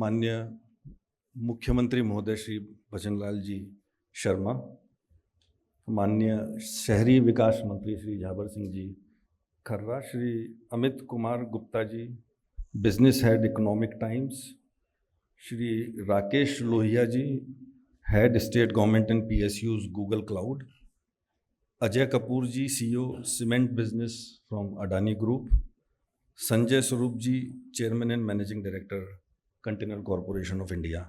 माननीय मुख्यमंत्री महोदय श्री भजनलाल जी शर्मा, माननीय शहरी विकास मंत्री Shri Jhabar Singh ji Kharra, Shri Amit Kumar Gupta ji, business head Economic Times, Shri Rakesh Lohia ji, head state government and PSUs Google Cloud, Ajay Kapoor ji, CEO cement business from Adani group, Sanjay Swaroop ji, chairman and managing director container corporation of India,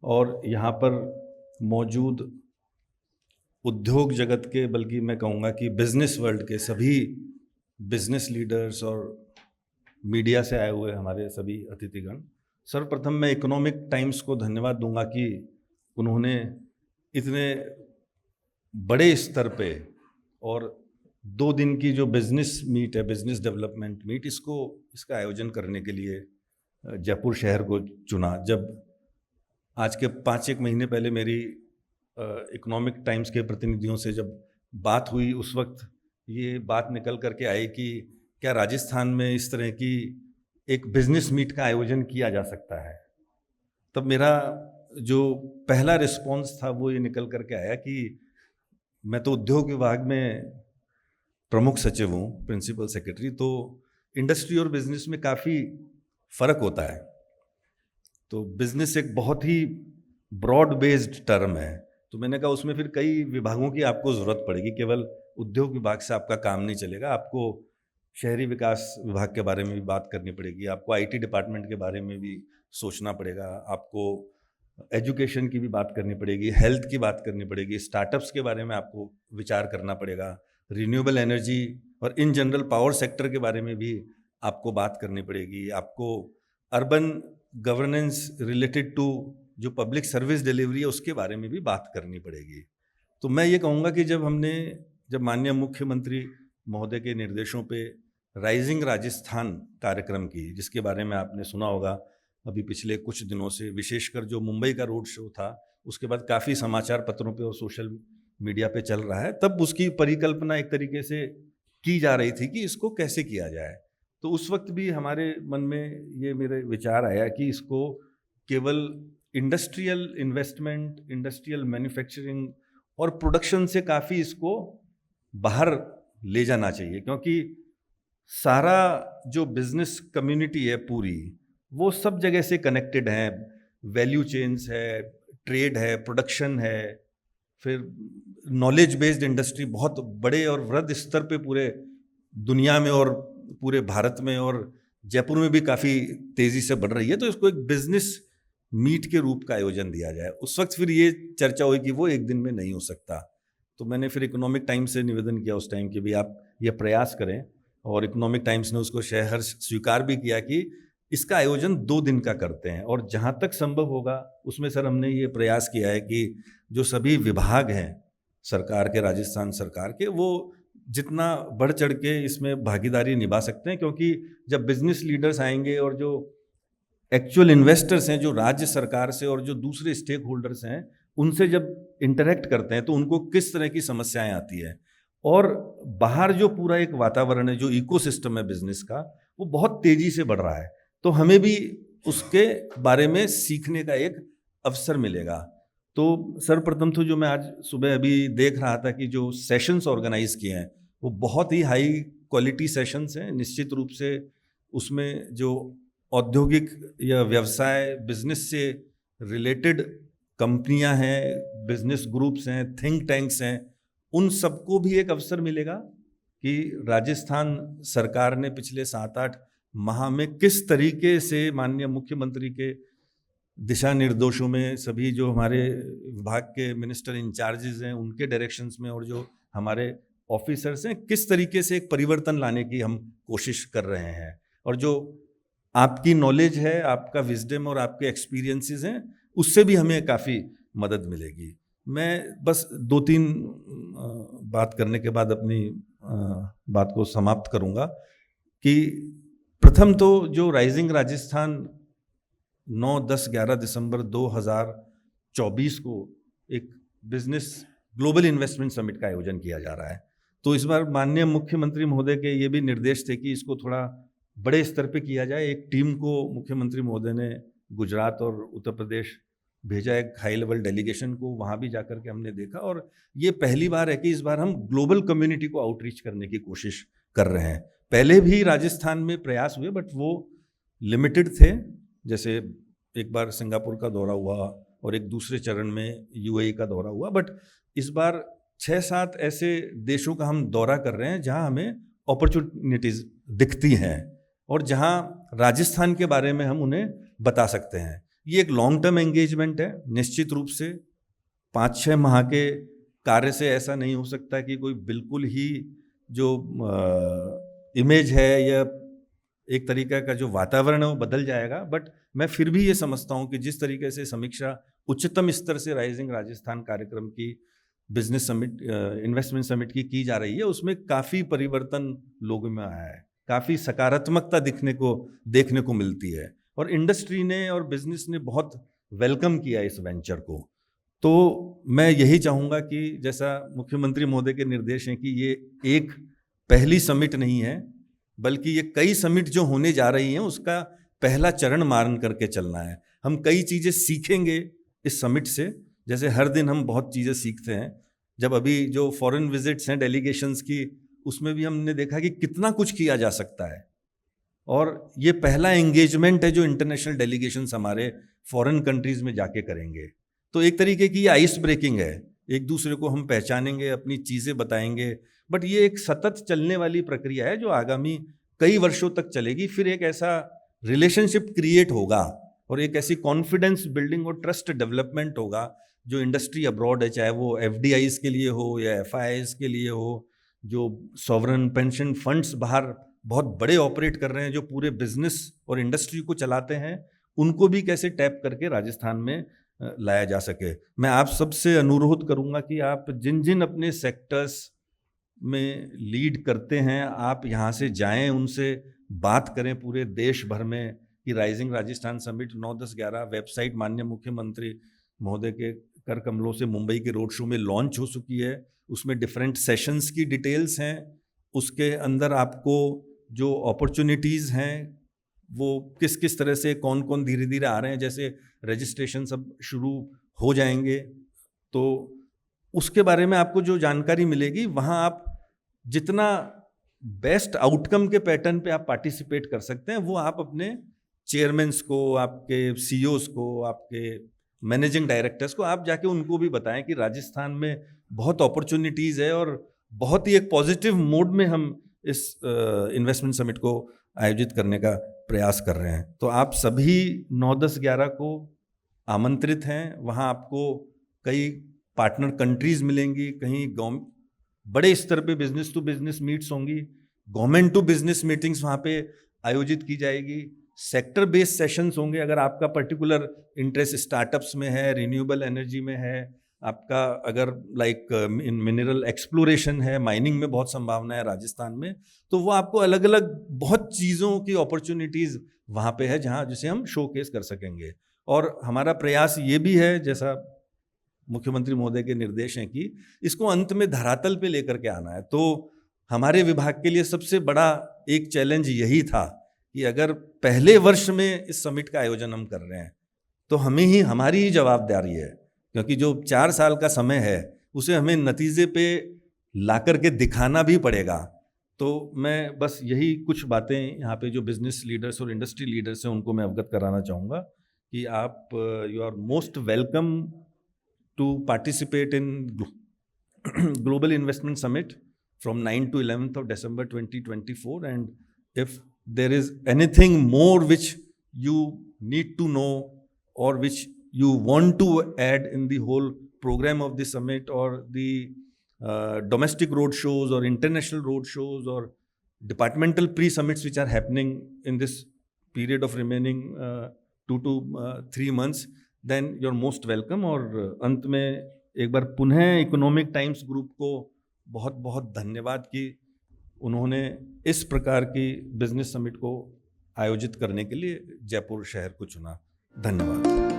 और यहाँ पर मौजूद उद्योग जगत के, बल्कि मैं कहूँगा कि बिजनेस वर्ल्ड के सभी बिजनेस लीडर्स और मीडिया से आए हुए हमारे सभी अतिथिगण। सर्वप्रथम मैं इकोनॉमिक टाइम्स को धन्यवाद दूंगा कि उन्होंने इतने बड़े स्तर पे और 2 दिन की जो बिजनेस मीट है, बिजनेस डेवलपमेंट मीट, इसका आयोजन करने के लिए जयपुर शहर को चुना। जब आज के 5-1 महीने पहले मेरी इकोनॉमिक टाइम्स के प्रतिनिधियों से जब बात हुई, उस वक्त ये बात निकल करके आई कि क्या राजस्थान में इस तरह की एक बिजनेस मीट का आयोजन किया जा सकता है। तब मेरा जो पहला रिस्पॉन्स था वो ये निकल करके आया कि मैं तो उद्योग विभाग में प्रमुख सचिव हूँ, प्रिंसिपल सेक्रेटरी, तो इंडस्ट्री और बिजनेस में काफ़ी फ़र्क होता है। तो बिजनेस एक बहुत ही ब्रॉड बेस्ड टर्म है, तो मैंने कहा उसमें फिर कई विभागों की आपको ज़रूरत पड़ेगी, केवल उद्योग विभाग से आपका काम नहीं चलेगा। आपको शहरी विकास विभाग के बारे में भी बात करनी पड़ेगी, आपको IT डिपार्टमेंट के बारे में भी सोचना पड़ेगा, आपको एजुकेशन की भी बात करनी पड़ेगी, हेल्थ की बात करनी पड़ेगी, स्टार्टअप्स के बारे में आपको विचार करना पड़ेगा, रिन्यूएबल एनर्जी और इन जनरल पावर सेक्टर के बारे में भी आपको बात करनी पड़ेगी, आपको अर्बन गवर्नेंस रिलेटेड टू जो पब्लिक सर्विस डिलीवरी है उसके बारे में भी बात करनी पड़ेगी। तो मैं ये कहूँगा कि जब माननीय मुख्यमंत्री महोदय के निर्देशों पे राइजिंग राजस्थान कार्यक्रम की, जिसके बारे में आपने सुना होगा अभी पिछले कुछ दिनों से, विशेषकर जो मुंबई का रोड शो था, उसके बाद काफ़ी समाचार पत्रों पे और सोशल मीडिया पे चल रहा है, तब उसकी परिकल्पना एक तरीके से की जा रही थी कि इसको कैसे किया जाए। तो उस वक्त भी हमारे मन में ये मेरे विचार आया कि इसको केवल इंडस्ट्रियल इन्वेस्टमेंट, इंडस्ट्रियल मैन्युफैक्चरिंग और प्रोडक्शन से काफ़ी इसको बाहर ले जाना चाहिए, क्योंकि सारा जो बिजनेस कम्युनिटी है पूरी, वो सब जगह से कनेक्टेड है। वैल्यू चेन्स है, ट्रेड है, प्रोडक्शन है, फिर नॉलेज बेस्ड इंडस्ट्री बहुत बड़े और वृहद स्तर पे पूरे दुनिया में और पूरे भारत में और जयपुर में भी काफ़ी तेज़ी से बढ़ रही है। तो इसको एक बिजनेस मीट के रूप का आयोजन दिया जाए। उस वक्त फिर ये चर्चा हुई कि वो एक दिन में नहीं हो सकता, तो मैंने फिर इकोनॉमिक टाइम्स से निवेदन किया उस टाइम कि भी आप ये प्रयास करें, और इकोनॉमिक टाइम्स ने उसको सहर्ष स्वीकार भी किया कि इसका आयोजन 2 दिन का करते हैं। और जहाँ तक संभव होगा उसमें सर हमने ये प्रयास किया है कि जो सभी विभाग हैं सरकार के, राजस्थान सरकार के, वो जितना बढ़ चढ़ के इसमें भागीदारी निभा सकते हैं, क्योंकि जब बिजनेस लीडर्स आएंगे और जो एक्चुअल इन्वेस्टर्स हैं, जो राज्य सरकार से और जो दूसरे स्टेक होल्डर्स हैं, उनसे जब इंटरेक्ट करते हैं तो उनको किस तरह की समस्याएं आती है, और बाहर जो पूरा एक वातावरण है, जो इकोसिस्टम है बिजनेस का, वो बहुत तेजी से बढ़ रहा है। तो हमें भी उसके बारे में सीखने का एक अवसर मिलेगा। तो सर्वप्रथम तो जो मैं आज सुबह अभी देख रहा था कि जो सेशंस ऑर्गेनाइज किए हैं वो बहुत ही हाई क्वालिटी सेशंस हैं। निश्चित रूप से उसमें जो औद्योगिक या व्यवसाय बिजनेस से रिलेटेड कंपनियां हैं, बिजनेस ग्रुप्स हैं, थिंक टैंक्स हैं, उन सबको भी एक अवसर मिलेगा कि राजस्थान सरकार ने पिछले 7-8 माह में किस तरीके से माननीय मुख्यमंत्री के दिशा निर्देशों में, सभी जो हमारे विभाग के मिनिस्टर इंचार्जेस हैं उनके डायरेक्शंस में, और जो हमारे ऑफिसर्स हैं, किस तरीके से एक परिवर्तन लाने की हम कोशिश कर रहे हैं। और जो आपकी नॉलेज है, आपका विजडम और आपके एक्सपीरियंसेस हैं, उससे भी हमें काफ़ी मदद मिलेगी। मैं बस 2-3 बात करने के बाद अपनी बात को समाप्त करूंगा कि प्रथम तो जो राइजिंग राजस्थान 9, 10, 11 दिसंबर 2024 को एक बिजनेस ग्लोबल इन्वेस्टमेंट समिट का आयोजन किया जा रहा है। तो इस बार माननीय मुख्यमंत्री महोदय के ये भी निर्देश थे कि इसको थोड़ा बड़े स्तर पे किया जाए। एक टीम को मुख्यमंत्री महोदय ने गुजरात और उत्तर प्रदेश भेजा एक हाई लेवल डेलीगेशन को, वहाँ भी जाकर के हमने देखा। और ये पहली बार है कि इस बार हम ग्लोबल कम्युनिटी को आउटरीच करने की कोशिश कर रहे हैं। पहले भी राजस्थान में प्रयास हुए बट वो लिमिटेड थे, जैसे एक बार सिंगापुर का दौरा हुआ और एक दूसरे चरण में यूएई का दौरा हुआ, बट इस बार 6-7 ऐसे देशों का हम दौरा कर रहे हैं जहां हमें अपॉर्चुनिटीज दिखती हैं और जहां राजस्थान के बारे में हम उन्हें बता सकते हैं। ये एक लॉन्ग टर्म एंगेजमेंट है। निश्चित रूप से 5-6 माह के कार्य से ऐसा नहीं हो सकता कि कोई बिल्कुल ही जो इमेज है या एक तरीका का जो वातावरण है वो बदल जाएगा, बट मैं फिर भी ये समझता हूँ कि जिस तरीके से समीक्षा उच्चतम स्तर से राइजिंग राजस्थान कार्यक्रम की, बिजनेस समिट, इन्वेस्टमेंट समिट की जा रही है, उसमें काफ़ी परिवर्तन लोगों में आया है, काफ़ी सकारात्मकता देखने को मिलती है और इंडस्ट्री ने और बिजनेस ने बहुत वेलकम किया इस वेंचर को। तो मैं यही चाहूँगा कि जैसा मुख्यमंत्री महोदय के निर्देश हैं कि ये एक पहली समिट नहीं है, बल्कि ये कई समिट जो होने जा रही हैं उसका पहला चरण मान करके चलना है। हम कई चीज़ें सीखेंगे इस समिट से, जैसे हर दिन हम बहुत चीज़ें सीखते हैं। जब अभी जो फॉरेन विजिट्स हैं डेलीगेशंस की, उसमें भी हमने देखा कि कितना कुछ किया जा सकता है और ये पहला एंगेजमेंट है जो इंटरनेशनल डेलीगेशंस हमारे फॉरेन कंट्रीज में जाके करेंगे। तो एक तरीके की ये आइस ब्रेकिंग है, एक दूसरे को हम पहचानेंगे, अपनी चीज़ें बताएंगे, बट ये एक सतत चलने वाली प्रक्रिया है जो आगामी कई वर्षों तक चलेगी। फिर एक ऐसा रिलेशनशिप क्रिएट होगा और एक ऐसी कॉन्फिडेंस बिल्डिंग और ट्रस्ट डेवलपमेंट होगा जो इंडस्ट्री अब्रॉड है, चाहे वो FDIs के लिए हो या FIIs के लिए हो, जो सॉवरन पेंशन फंड्स बाहर बहुत बड़े ऑपरेट कर रहे हैं, जो पूरे बिजनेस और इंडस्ट्री को चलाते हैं, उनको भी कैसे टैप करके राजस्थान में लाया जा सके। मैं आप सबसे अनुरोध करूंगा कि आप जिन जिन अपने सेक्टर्स में लीड करते हैं, आप यहाँ से जाएं, उनसे बात करें पूरे देश भर में कि राइजिंग राजस्थान समिट 9, 10, 11 वेबसाइट माननीय मुख्यमंत्री महोदय के कर कमलों से मुंबई के रोड शो में लॉन्च हो चुकी है। उसमें डिफरेंट सेशंस की डिटेल्स हैं, उसके अंदर आपको जो अपॉर्चुनिटीज़ हैं वो किस किस तरह से कौन कौन धीरे धीरे आ रहे हैं, जैसे रजिस्ट्रेशन सब शुरू हो जाएंगे तो उसके बारे में आपको जो जानकारी मिलेगी, वहाँ आप जितना बेस्ट आउटकम के पैटर्न पे आप पार्टिसिपेट कर सकते हैं वो आप अपने चेयरमैन्स को, आपके CEOs को, आपके मैनेजिंग डायरेक्टर्स को आप जाके उनको भी बताएं कि राजस्थान में बहुत अपॉर्चुनिटीज़ है और बहुत ही एक पॉजिटिव मोड में हम इस इन्वेस्टमेंट समिट को आयोजित करने का प्रयास कर रहे हैं। तो आप सभी 9, 10, 11 को आमंत्रित हैं। वहाँ आपको कई पार्टनर कंट्रीज़ मिलेंगी, कहीं बड़े स्तर पे बिजनेस टू बिजनेस मीट्स होंगी, गवर्नमेंट टू बिजनेस मीटिंग्स वहाँ पे आयोजित की जाएगी, सेक्टर बेस्ड सेशंस होंगे। अगर आपका पर्टिकुलर इंटरेस्ट स्टार्टअप्स में है, रिन्यूएबल एनर्जी में है, आपका अगर लाइक इन मिनरल एक्सप्लोरेशन है, माइनिंग में बहुत संभावना है राजस्थान में, तो वो आपको अलग अलग बहुत चीज़ों की अपॉर्चुनिटीज़ वहाँ पे है जहाँ जिसे हम शोकेस कर सकेंगे। और हमारा प्रयास ये भी है, जैसा मुख्यमंत्री महोदय के निर्देश हैं, कि इसको अंत में धरातल पे लेकर के आना है। तो हमारे विभाग के लिए सबसे बड़ा एक चैलेंज यही था कि अगर पहले वर्ष में इस समिट का आयोजन हम कर रहे हैं तो हमारी ही जवाबदारी है, क्योंकि जो 4 साल का समय है उसे हमें नतीजे पे ला करके दिखाना भी पड़ेगा। तो मैं बस यही कुछ बातें यहाँ पे जो बिजनेस लीडर्स और इंडस्ट्री लीडर्स हैं उनको मैं अवगत कराना चाहूँगा कि आप you are most welcome to participate in Global Investment Summit from 9 to 11th of December 2024. And if there is anything more which you need to know or which you want to add in the whole program of the summit, or the domestic road shows or international road shows or departmental pre-summits which are happening in this period of remaining 2 to 3 months, then you are most welcome. और अंत में एक बार पुनः economic times group को बहुत बहुत धन्यवाद कि उन्होंने इस प्रकार की बिजनेस समिट को आयोजित करने के लिए जयपुर शहर को चुना। धन्यवाद।